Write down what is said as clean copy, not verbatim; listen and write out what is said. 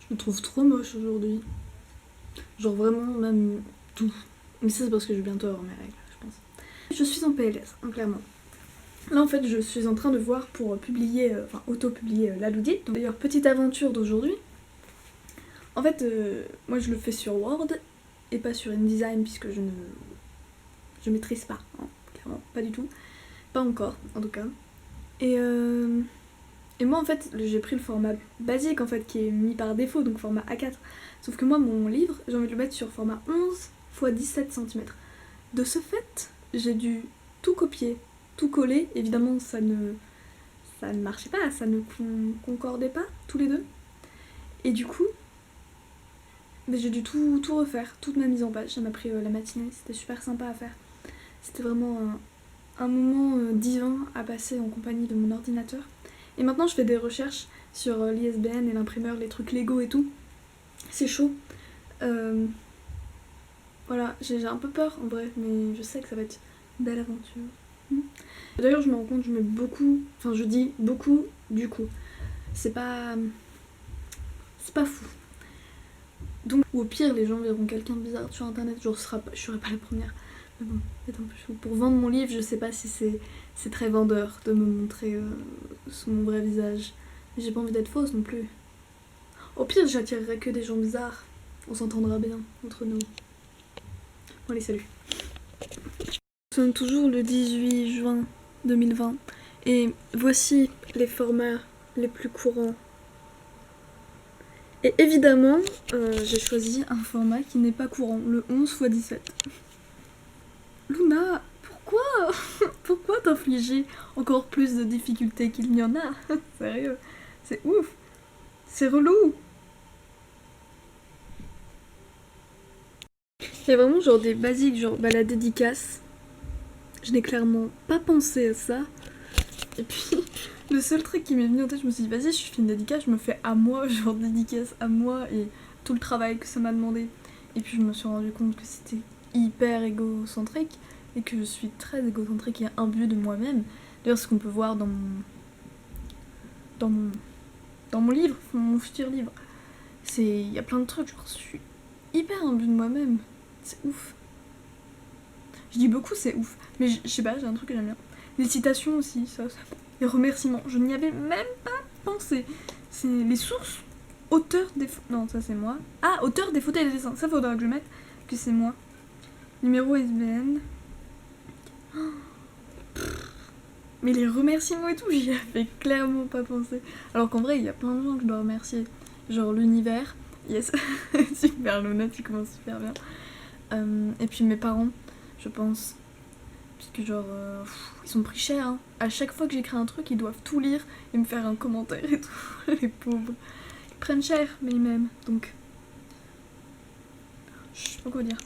Je me trouve trop moche aujourd'hui. Genre vraiment, même tout. Mais ça, c'est parce que je vais bientôt avoir mes règles, je pense. Je suis en PLS, hein, clairement. Là, en fait, je suis en train de voir pour publier, enfin, auto-publier La Loudite. D'ailleurs, petite aventure d'aujourd'hui. En fait, moi, je le fais sur Word et pas sur InDesign, puisque je maîtrise pas, hein, clairement, pas du tout. Pas encore, en tout cas. Et moi, en fait, j'ai pris le format basique, en fait, qui est mis par défaut, donc format A4. Sauf que moi, mon livre, j'ai envie de le mettre sur format 11 x 17 cm. De ce fait, j'ai dû tout copier, tout coller. Évidemment, ça ne marchait pas, ça ne concordait pas, tous les deux. Et du coup, j'ai dû tout refaire, toute ma mise en page. Ça m'a pris la matinée, c'était super sympa à faire. C'était vraiment un moment divin à passer en compagnie de mon ordinateur. Et maintenant je fais des recherches sur l'ISBN et l'imprimeur, les trucs Lego et tout. C'est chaud. Voilà, j'ai un peu peur en vrai, mais je sais que ça va être une belle aventure. D'ailleurs je me rends compte, je mets beaucoup, enfin je dis beaucoup du coup. C'est pas fou. Donc, ou au pire, les gens verront quelqu'un de bizarre sur internet, genre je serai pas la première. Mais bon, c'est un peu chaud. Pour vendre mon livre, je sais pas si c'est très vendeur de me montrer sous mon vrai visage. Mais j'ai pas envie d'être fausse non plus. Au pire, j'attirerai que des gens bizarres. On s'entendra bien entre nous. Bon, allez, salut. Nous sommes toujours le 18 juin 2020. Et voici les formats les plus courants. Et évidemment, j'ai choisi un format qui n'est pas courant, le 11 x 17. Luna, pourquoi t'infliger encore plus de difficultés qu'il n'y en a? Sérieux, c'est ouf, c'est relou. Il y a vraiment genre des basiques, genre la dédicace. Je n'ai clairement pas pensé à ça. Et puis, le seul truc qui m'est venu en tête, je me suis dit, vas-y, je fais une dédicace, je me fais à moi, genre dédicace à moi et tout le travail que ça m'a demandé. Et puis je me suis rendu compte que c'était hyper égocentrique et que je suis très égocentrique et imbue de moi-même. D'ailleurs, ce qu'on peut voir dans mon livre, mon futur livre. Il y a plein de trucs, genre je suis hyper imbue de moi-même. C'est ouf. Je dis beaucoup c'est ouf, mais je sais pas, j'ai un truc que j'aime bien. Les citations aussi, ça. Les remerciements, je n'y avais même pas pensé. C'est les sources, auteur des... Non, ça c'est moi. Ah, auteur des photos et des dessins, ça faudra que je mette, que c'est moi. Numéro ISBN. Mais les remerciements et tout, j'y avais clairement pas pensé. Alors qu'en vrai, il y a plein de gens que je dois remercier. Genre l'univers. Yes, super Luna, tu commences super bien. Et puis mes parents, je pense. Puisque genre, ils sont pris cher, hein. À chaque fois que j'écris un truc, ils doivent tout lire et me faire un commentaire et tout. Les pauvres. Ils prennent cher, mais ils m'aiment. Donc, je sais pas quoi dire.